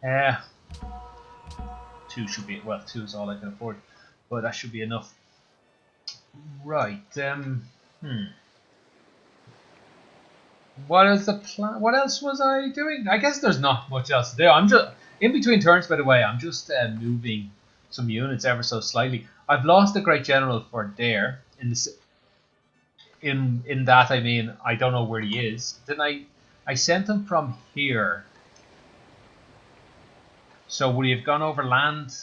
2 should be, well, 2 is all I can afford, but that should be enough. Right. What is the plan? What else was I doing? I guess there's not much else to do. I'm just in between turns, by the way. I'm just moving some units ever so slightly. I've lost the Great General for there. In that I mean I don't know where he is. Then I sent him from here. So would he have gone over land?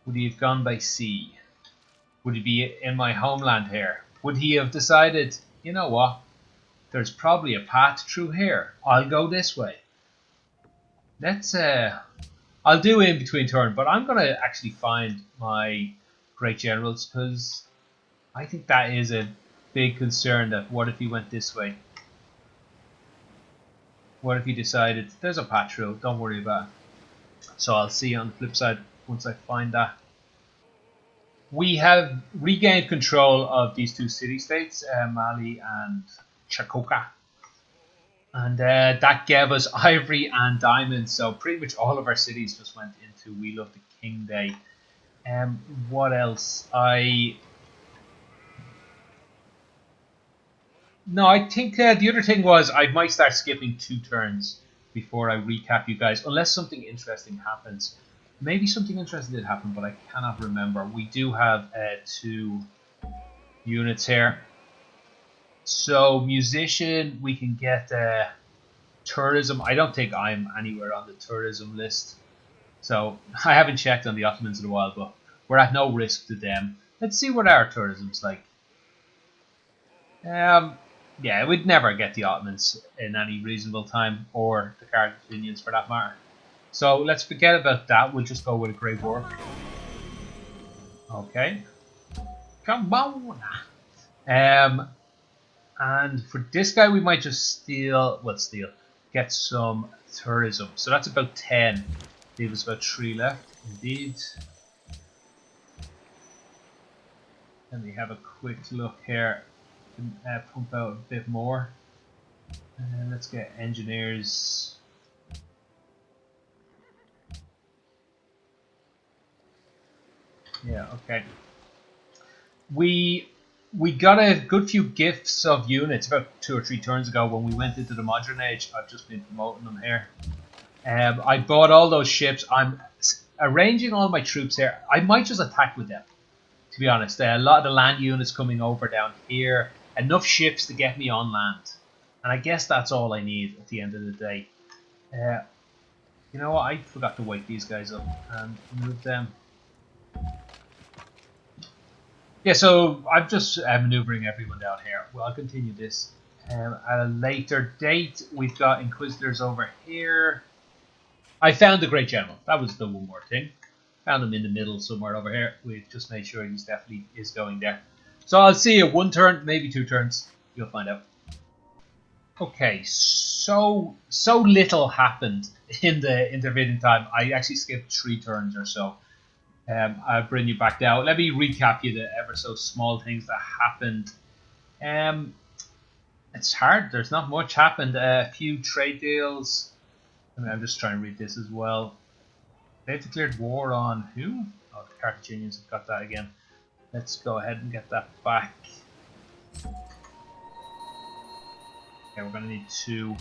Would he have gone by sea? Would he be in my homeland here? Would he have decided, you know what? There's probably a path through here. I'll go this way. Let's I'll do in between turn, but I'm gonna actually find my great generals because I think that is a big concern. That what if he went this way? What if he decided there's a path through? Don't worry about it. So I'll see you on the flip side once I find that. We have regained control of these two city-states, Mali and Chakoka. And that gave us ivory and diamonds. So pretty much all of our cities just went into We Love the King Day. What else? No, I think the other thing was I might start skipping 2 turns before I recap you guys, unless something interesting happens. Maybe something interesting did happen, but I cannot remember. We do have 2 units here. So musician, we can get tourism. I don't think I'm anywhere on the tourism list. So I haven't checked on the Ottomans in a while, but we're at no risk to them. Let's see what our tourism's like. Yeah, we'd never get the Ottomans in any reasonable time, or the Carthaginians for that matter. So let's forget about that. We'll just go with a great work. Okay. Come on. And for this guy, we might just get some tourism. So that's about 10. Leave us about 3 left. Indeed. Let me have a quick look here. Pump out a bit more. And let's get engineers. Yeah, okay. We got a good few gifts of units about 2 or 3 turns ago when we went into the modern age. I've just been promoting them here. I bought all those ships. I'm arranging all my troops here. I might just attack with them, to be honest. A lot of the land units coming over down here. Enough ships to get me on land. And I guess that's all I need at the end of the day. You know what? I forgot to wake these guys up and move them. Yeah, so I'm just maneuvering everyone down here. Well, I'll continue this at a later date. We've got Inquisitors over here. I found the Great General. That was the one more thing. Found him in the middle somewhere over here. We've just made sure he's definitely is going there. So I'll see you 1 turn, maybe 2 turns. You'll find out. Okay, so little happened in the intervening time. I actually skipped 3 turns or so. I'll bring you back down. Let me recap you the ever so small things that happened. It's hard. There's not much happened. A few trade deals. I mean, I'm just trying to read this as well. They've declared war on who? Oh, the Carthaginians have got that again. Let's go ahead and get that back. Okay, we're going to need 2.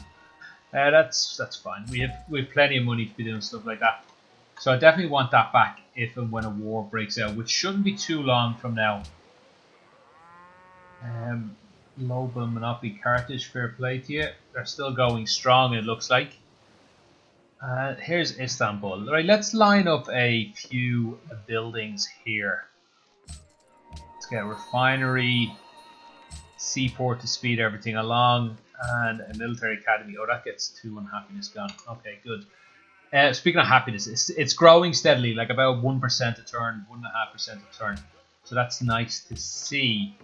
That's fine. We have plenty of money to be doing stuff like that. So I definitely want that back if and when a war breaks out, which shouldn't be too long from now. Global Monopoly Carthage, fair play to you. They're still going strong, it looks like. Here's Istanbul. Right, let's line up a few buildings here. Let's get a refinery, seaport to speed everything along, and a military academy. Oh, that gets 2 unhappiness gone. Okay, good. Speaking of happiness, it's growing steadily, like about 1% a turn, 1.5% a turn. So that's nice to see.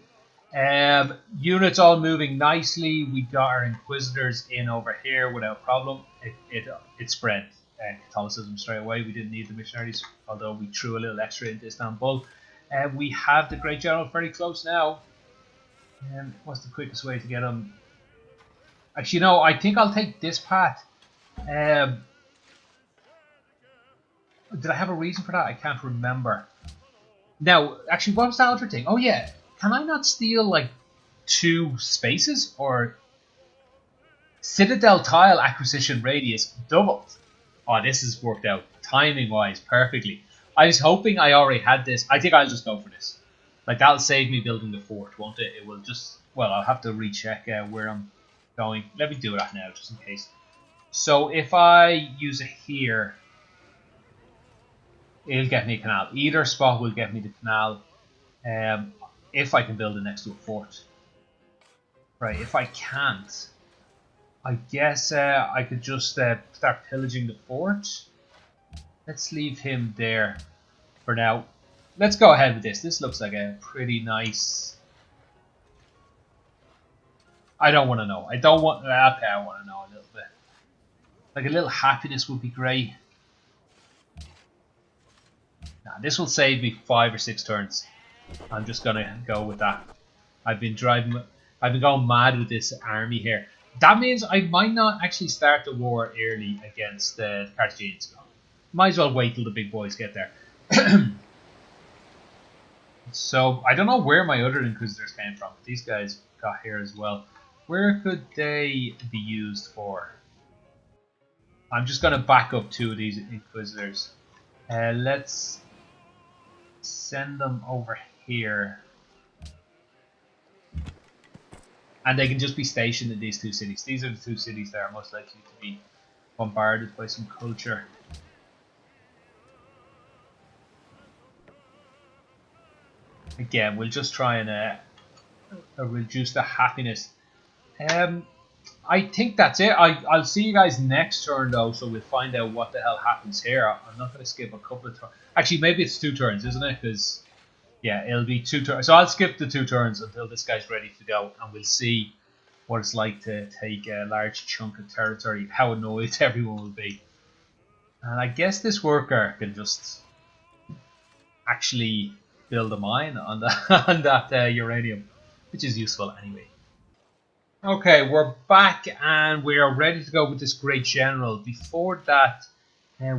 Units all moving nicely. We got our Inquisitors in over here without problem. It spread Catholicism straight away. We didn't need the missionaries, although we threw a little extra into Istanbul. We have the Great General very close now. What's the quickest way to get him? Actually, no, I think I'll take this path. Did I have a reason for that? I can't remember. Now, actually, what was the other thing? Oh, yeah. Can I not steal, like, 2 spaces? Or Citadel tile acquisition radius doubled. Oh, this has worked out timing-wise perfectly. I was hoping I already had this. I think I'll just go for this. Like, that'll save me building the fort, won't it? It will just... Well, I'll have to recheck where I'm going. Let me do that now, just in case. So, if I use it here... It'll get me a canal. Either spot will get me the canal if I can build it next to a fort. Right, if I can't, I guess I could just start pillaging the fort. Let's leave him there for now. Let's go ahead with this. This looks like a pretty nice... I don't want to know. I don't want... Okay, I want to know a little bit. Like a little happiness would be great. Nah, this will save me 5 or 6 turns. I'm just gonna go with that. I've been going mad with this army here. That means I might not actually start the war early against the Carthaginians. Might as well wait till the big boys get there. So I don't know where my other Inquisitors came from. These guys got here as well. Where could they be used for? I'm just gonna back up 2 of these Inquisitors. Let's send them over here, and they can just be stationed in these 2 cities. These are the 2 cities that are most likely to be bombarded by some culture. Again, we'll just try and reduce the happiness. I think that's it. I'll see you guys next turn though, so we'll find out what the hell happens here. I'm not going to skip a couple of turns. Actually, maybe it's 2 turns, isn't it? Because, yeah, it'll be 2 turns. So I'll skip the 2 turns until this guy's ready to go, and we'll see what it's like to take a large chunk of territory, how annoyed everyone will be. And I guess this worker can just actually build a mine on that uranium, which is useful anyway. Okay, we're back and we are ready to go with this Great General. Before that,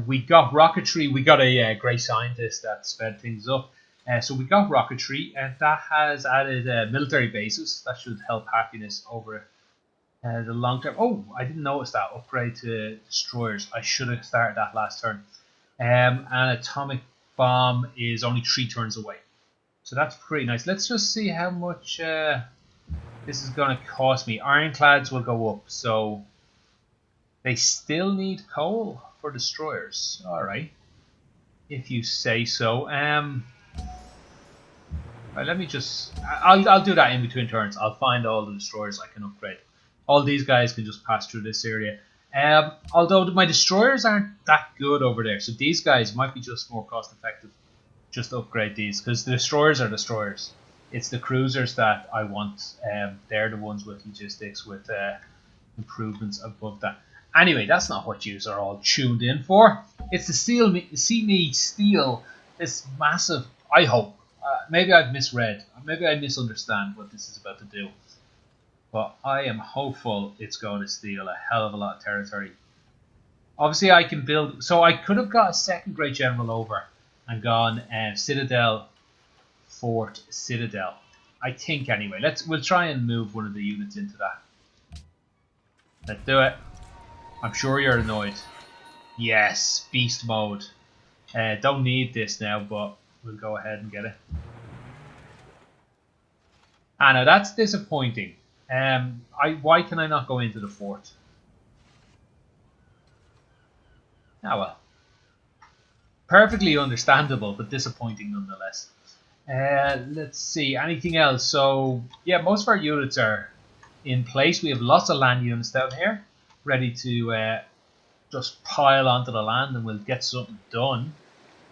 we got rocketry. We got a great scientist that sped things up. So we got rocketry, and that has added military bases. That should help happiness over the long term. Oh, I didn't notice that upgrade to destroyers. I should have started that last turn. And atomic bomb is only 3 turns away, so that's pretty nice. Let's just see how much this is going to cost me. Ironclads will go up, so they still need coal for destroyers. All right, if you say so. Right, let me just. I'll do that in between turns. I'll find all the destroyers I can upgrade. All these guys can just pass through this area. Although my destroyers aren't that good over there, so these guys might be just more cost effective. Just upgrade these, because the destroyers are destroyers. It's the cruisers that I want. They're the ones with logistics, with improvements above that. Anyway, that's not what you are all tuned in for. It's to see me steal this massive. I hope. Maybe I've misread. Maybe I misunderstand what this is about to do. But I am hopeful it's going to steal a hell of a lot of territory. Obviously, I can build. So I could have got a second Great General over and gone Citadel, Fort, Citadel. I think anyway. We'll try and move one of the units into that. Let's do it. I'm sure you're annoyed. Yes, beast mode. Don't need this now, but we'll go ahead and get it. Now that's disappointing. Why can I not go into the fort? Ah well. Perfectly understandable, but disappointing nonetheless. Let's see, anything else? So yeah, most of our units are in place. We have lots of land units down here, ready to just pile onto the land, and we'll get something done.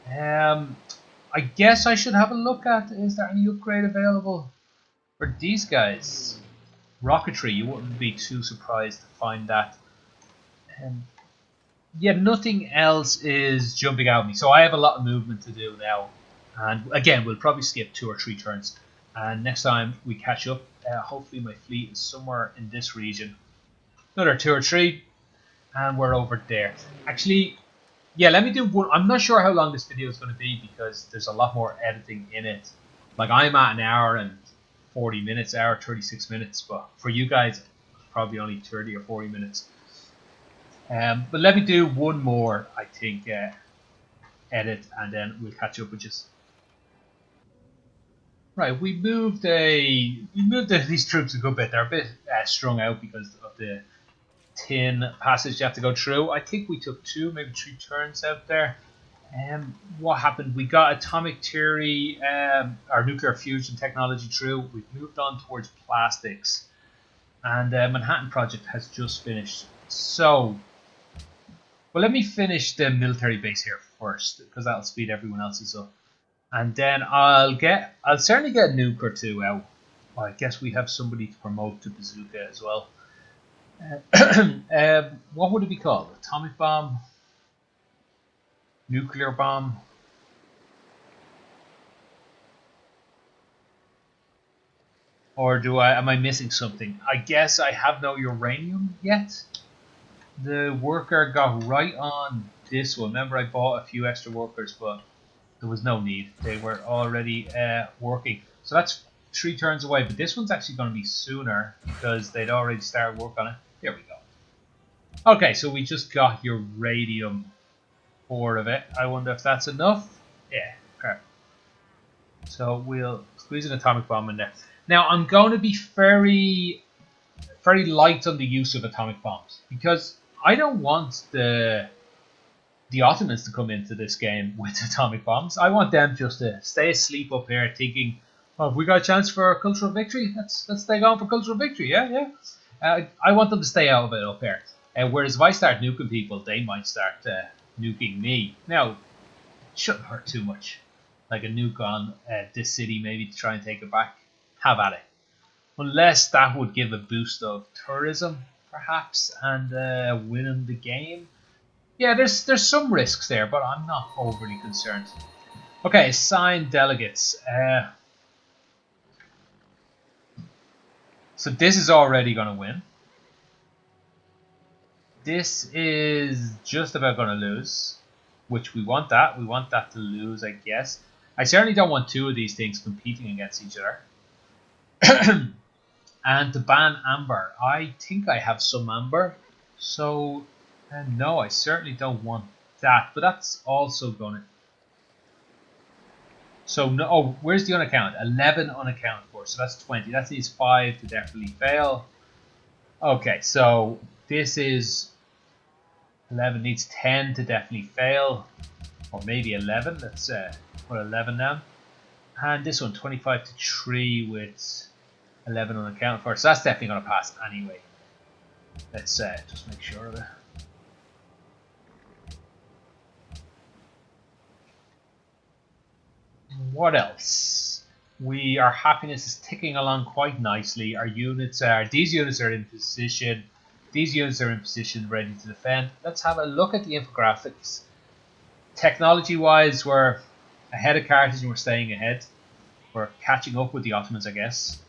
I guess I should have a look at, is there any upgrade available for these guys? Rocketry, you wouldn't be too surprised to find that. Yeah, nothing else is jumping out at me, so I have a lot of movement to do now. And again, we'll probably skip 2 or 3 turns. And next time we catch up, hopefully my fleet is somewhere in this region. Another 2 or 3, and we're over there. Actually, yeah, let me do one. I'm not sure how long this video is going to be because there's a lot more editing in it. Like, I'm at an hour and 40 minutes, hour 36 minutes, but for you guys, it's probably only 30 or 40 minutes. But let me do one more, I think, edit, and then we'll catch up with you. Right, we moved these troops a good bit. They're a bit strung out because of the tin passage you have to go through. I think we took 2, maybe 3 turns out there. What happened? We got atomic theory, our nuclear fusion technology through. We've moved on towards plastics, and Manhattan Project has just finished. So, well, let me finish the military base here first, because that'll speed everyone else's up, and then I'll certainly get a nuke or 2 out. Well, I guess we have somebody to promote to bazooka as well. What would it be called? Atomic bomb? Nuclear bomb? Or am I missing something? I guess I have no uranium yet. The worker got right on this one. Remember, I bought a few extra workers, but there was no need. They were already working. So that's 3 turns away, but this one's actually going to be sooner because they'd already started work on it. There we go. Okay, so we just got uranium 4 of it. I wonder if that's enough. Yeah, perfect. So we'll squeeze an atomic bomb in there. Now I'm going to be very light on the use of atomic bombs because I don't want the Ottomans to come into this game with atomic bombs. I want them just to stay asleep up here thinking, oh, have we got a chance for a cultural victory? Let's stay on for cultural victory, yeah. I want them to stay out of it up here. Whereas if I start nuking people, they might start nuking me. Now, it shouldn't hurt too much. Like a nuke on this city, maybe to try and take it back. Have at it. Unless that would give a boost of tourism, perhaps, and winning the game. Yeah, there's some risks there, but I'm not overly concerned. Okay, assign delegates. So this is already going to win. This is just about going to lose, which we want that. We want that to lose, I guess. I certainly don't want two of these things competing against each other. And to ban amber, I think I have some amber, so no, I certainly don't want that. But that's also going to. So no, oh, where's the unaccount? 11 unaccounted for, so that's 20. That needs 5 to definitely fail. Okay, so this is 11 needs 10 to definitely fail, or maybe 11. Let's put 11 down. And this one 25 to 3 with 11 unaccounted for, so that's definitely going to pass anyway. Let's just make sure of it. What else? Our happiness is ticking along quite nicely. These units are in position. These units are in position, ready to defend. Let's have a look at the infographics. Technology-wise, we're ahead of Carthage and we're staying ahead. We're catching up with the Ottomans, I guess.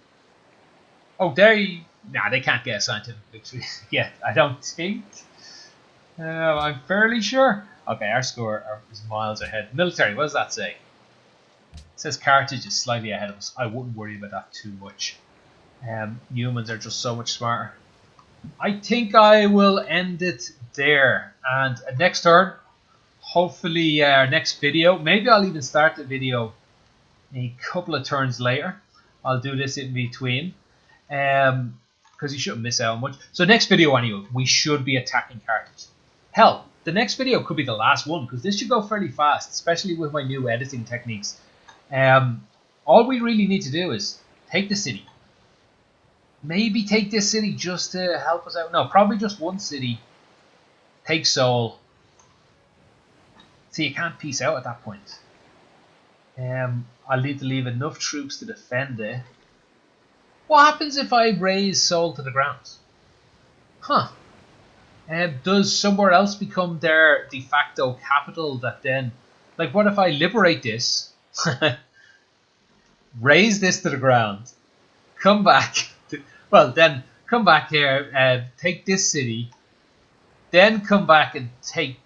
Oh, they can't get a scientific victory yet, I don't think. I'm fairly sure. Okay, our score is miles ahead. Military, what does that say? It says Carthage is slightly ahead of us. I wouldn't worry about that too much. Humans are just so much smarter. I think I will end it there. And next turn, hopefully our next video, maybe I'll even start the video a couple of turns later. I'll do this in between. Because you shouldn't miss out on much. So next video anyway, we should be attacking Carthage. Hell, the next video could be the last one, because this should go fairly fast, especially with my new editing techniques. All we really need to do is take the city. Maybe take this city just to help us out. No, probably just one city. Take Seoul. So you can't peace out at that point. I'll need to leave enough troops to defend it. What happens if I raise Seoul to the ground? Huh. Does somewhere else become their de facto capital that then... Like, what if I liberate this? Raise this to the ground. Come back. Then come back here. Take this city. Then come back and take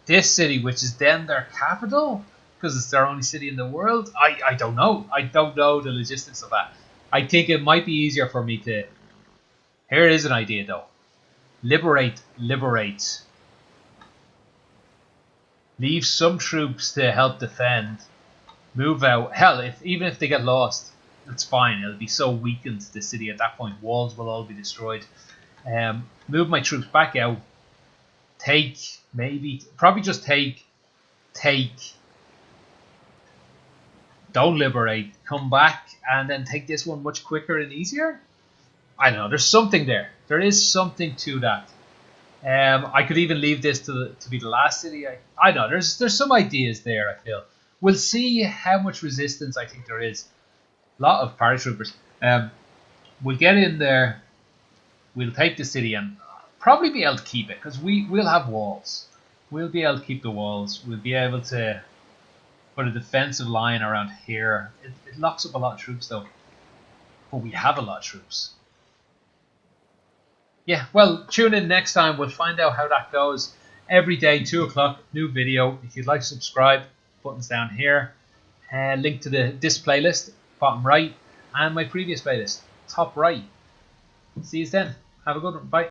this city, which is then their capital? Because it's their only city in the world? I don't know. I don't know the logistics of that. I think it might be easier for me to... Here is an idea though. Liberate. Leave some troops to help defend. Move out. Hell, even if they get lost, it's fine. It'll be so weakened, the city at that point. Walls will all be destroyed. Move my troops back out. Probably just take. Don't liberate. Come back and then take this one much quicker and easier. I don't know. There's something there. There is something to that. I could even leave this to be the last city. I know. There's some ideas there, I feel. We'll see how much resistance I think there is. A lot of paratroopers. We'll get in there. We'll take the city and probably be able to keep it because we'll have walls. We'll be able to keep the walls. We'll be able to put a defensive line around here. It locks up a lot of troops though. But we have a lot of troops. Yeah, well, tune in next time. We'll find out how that goes. Every day, 2 o'clock, new video. If you'd like to subscribe, buttons down here. Link to this playlist, bottom right, and my previous playlist, top right. See you then. Have a good one. Bye.